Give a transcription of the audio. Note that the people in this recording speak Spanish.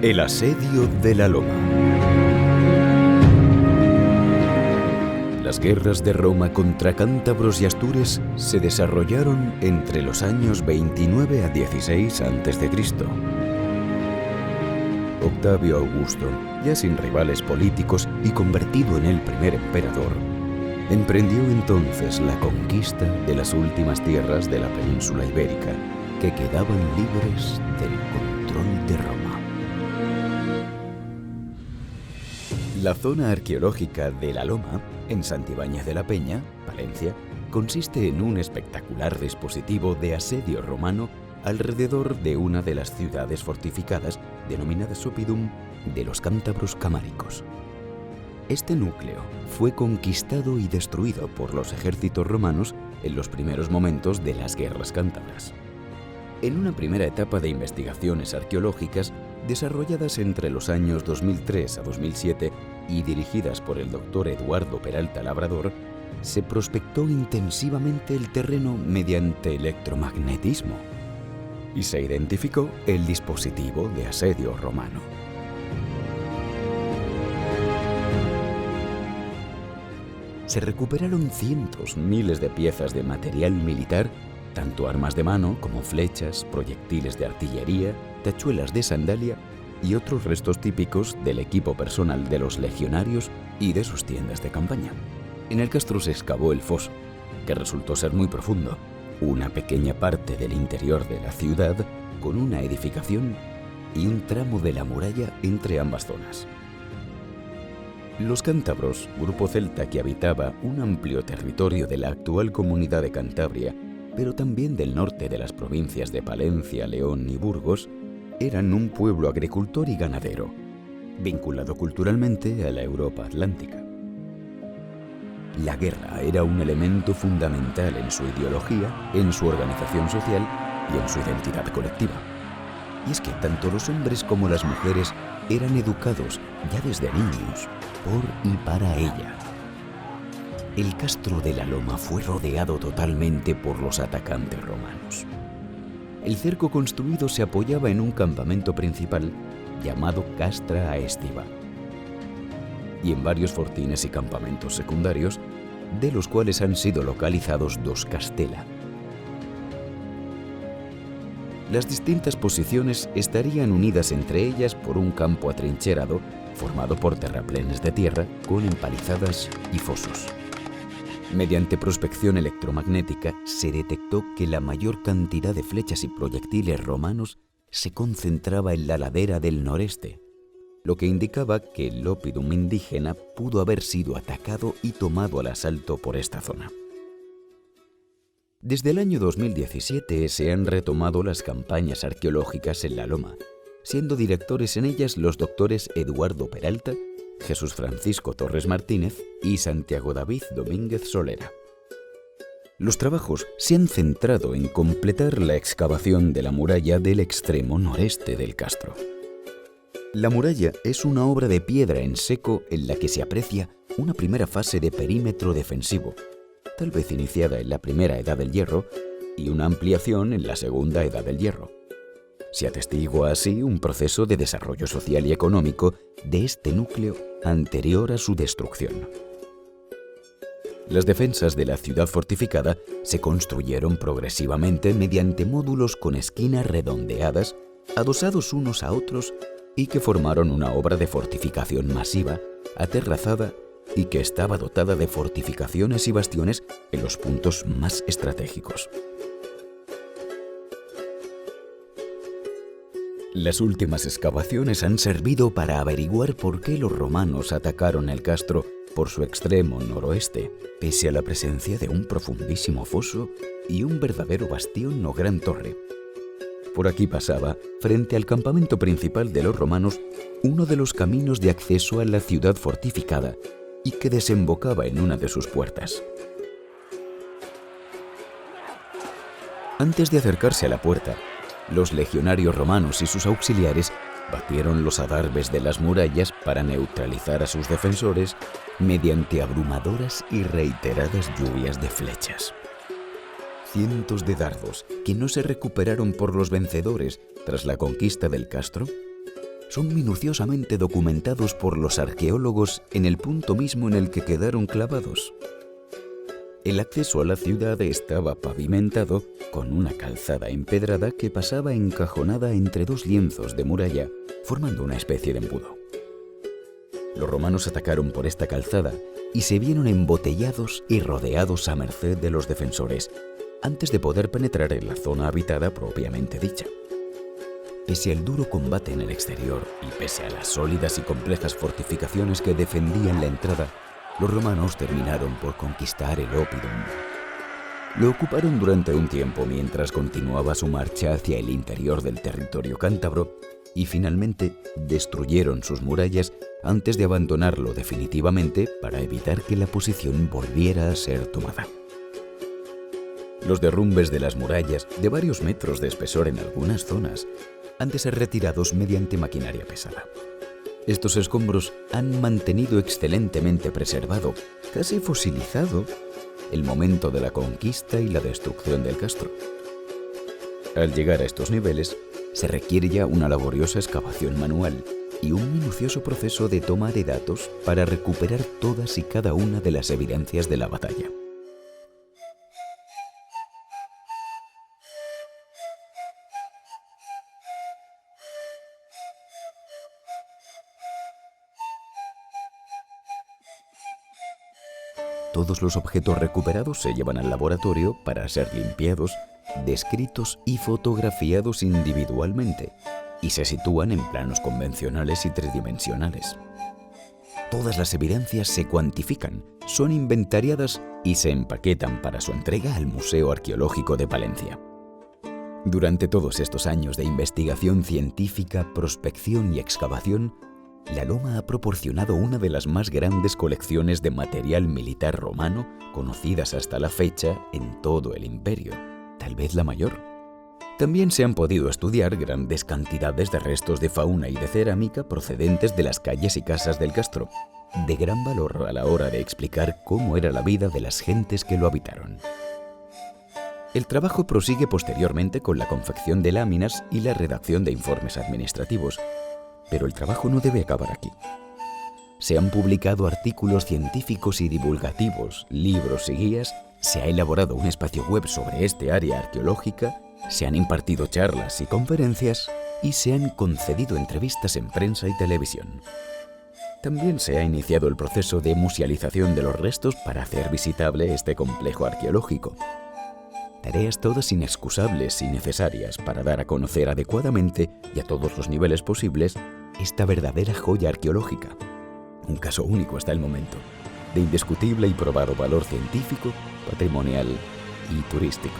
El asedio de la Loma. Las guerras de Roma contra cántabros y astures se desarrollaron entre los años 29 a 16 a.C. Octavio Augusto, ya sin rivales políticos y convertido en el primer emperador, emprendió entonces la conquista de las últimas tierras de la península ibérica que quedaban libres del control de Roma. La zona arqueológica de La Loma, en Santibáñez de la Peña, Valencia, consiste en un espectacular dispositivo de asedio romano alrededor de una de las ciudades fortificadas denominadas Oppidum de los cántabros camáricos. Este núcleo fue conquistado y destruido por los ejércitos romanos en los primeros momentos de las guerras cántabras. En una primera etapa de investigaciones arqueológicas desarrolladas entre los años 2003 a 2007 y dirigidas por el doctor Eduardo Peralta Labrador, se prospectó intensivamente el terreno mediante electromagnetismo y se identificó el dispositivo de asedio romano. Se recuperaron cientos, miles de piezas de material militar, tanto armas de mano como flechas, proyectiles de artillería, tachuelas de sandalia y otros restos típicos del equipo personal de los legionarios y de sus tiendas de campaña. En el castro se excavó el foso, que resultó ser muy profundo, una pequeña parte del interior de la ciudad con una edificación y un tramo de la muralla entre ambas zonas. Los cántabros, grupo celta que habitaba un amplio territorio de la actual comunidad de Cantabria, pero también del norte de las provincias de Palencia, León y Burgos, eran un pueblo agricultor y ganadero, vinculado culturalmente a la Europa atlántica. La guerra era un elemento fundamental en su ideología, en su organización social y en su identidad colectiva. Y es que tanto los hombres como las mujeres eran educados ya desde niños por y para ella. El castro de la Loma fue rodeado totalmente por los atacantes romanos. El cerco construido se apoyaba en un campamento principal llamado Castra Aestiva y en varios fortines y campamentos secundarios, de los cuales han sido localizados 2 castella. Las distintas posiciones estarían unidas entre ellas por un campo atrincherado formado por terraplenes de tierra con empalizadas y fosos. Mediante prospección electromagnética se detectó que la mayor cantidad de flechas y proyectiles romanos se concentraba en la ladera del noreste, lo que indicaba que el Oppidum indígena pudo haber sido atacado y tomado al asalto por esta zona. Desde el año 2017 se han retomado las campañas arqueológicas en La Loma, siendo directores en ellas los doctores Eduardo Peralta, Jesús Francisco Torres Martínez y Santiago David Domínguez Solera. Los trabajos se han centrado en completar la excavación de la muralla del extremo noreste del castro. La muralla es una obra de piedra en seco en la que se aprecia una primera fase de perímetro defensivo, tal vez iniciada en la primera Edad del Hierro, y una ampliación en la segunda Edad del Hierro. Se atestigua así un proceso de desarrollo social y económico de este núcleo anterior a su destrucción. Las defensas de la ciudad fortificada se construyeron progresivamente mediante módulos con esquinas redondeadas, adosados unos a otros y que formaron una obra de fortificación masiva, aterrazada y que estaba dotada de fortificaciones y bastiones en los puntos más estratégicos. Las últimas excavaciones han servido para averiguar por qué los romanos atacaron el castro por su extremo noroeste, pese a la presencia de un profundísimo foso y un verdadero bastión o gran torre. Por aquí pasaba, frente al campamento principal de los romanos, uno de los caminos de acceso a la ciudad fortificada y que desembocaba en una de sus puertas. Antes de acercarse a la puerta, los legionarios romanos y sus auxiliares batieron los adarves de las murallas para neutralizar a sus defensores mediante abrumadoras y reiteradas lluvias de flechas. Cientos de dardos que no se recuperaron por los vencedores tras la conquista del castro son minuciosamente documentados por los arqueólogos en el punto mismo en el que quedaron clavados. El acceso a la ciudad estaba pavimentado con una calzada empedrada que pasaba encajonada entre dos lienzos de muralla, formando una especie de embudo. Los romanos atacaron por esta calzada y se vieron embotellados y rodeados a merced de los defensores, antes de poder penetrar en la zona habitada propiamente dicha. Pese al duro combate en el exterior y pese a las sólidas y complejas fortificaciones que defendían la entrada, los romanos terminaron por conquistar el Oppidum. Lo ocuparon durante un tiempo mientras continuaba su marcha hacia el interior del territorio cántabro y finalmente destruyeron sus murallas antes de abandonarlo definitivamente para evitar que la posición volviera a ser tomada. Los derrumbes de las murallas, de varios metros de espesor en algunas zonas, han de ser retirados mediante maquinaria pesada. Estos escombros han mantenido excelentemente preservado, casi fosilizado, el momento de la conquista y la destrucción del castro. Al llegar a estos niveles, se requiere ya una laboriosa excavación manual y un minucioso proceso de toma de datos para recuperar todas y cada una de las evidencias de la batalla. Todos los objetos recuperados se llevan al laboratorio para ser limpiados, descritos y fotografiados individualmente, y se sitúan en planos convencionales y tridimensionales. Todas las evidencias se cuantifican, son inventariadas y se empaquetan para su entrega al Museo Arqueológico de Palencia. Durante todos estos años de investigación científica, prospección y excavación, la Loma ha proporcionado una de las más grandes colecciones de material militar romano conocidas hasta la fecha en todo el imperio, tal vez la mayor. También se han podido estudiar grandes cantidades de restos de fauna y de cerámica procedentes de las calles y casas del castro, de gran valor a la hora de explicar cómo era la vida de las gentes que lo habitaron. El trabajo prosigue posteriormente con la confección de láminas y la redacción de informes administrativos, pero el trabajo no debe acabar aquí. Se han publicado artículos científicos y divulgativos, libros y guías, se ha elaborado un espacio web sobre este área arqueológica, se han impartido charlas y conferencias y se han concedido entrevistas en prensa y televisión. También se ha iniciado el proceso de musealización de los restos para hacer visitable este complejo arqueológico. Tareas todas inexcusables y necesarias para dar a conocer adecuadamente y a todos los niveles posibles esta verdadera joya arqueológica, un caso único hasta el momento, de indiscutible y probado valor científico, patrimonial y turístico.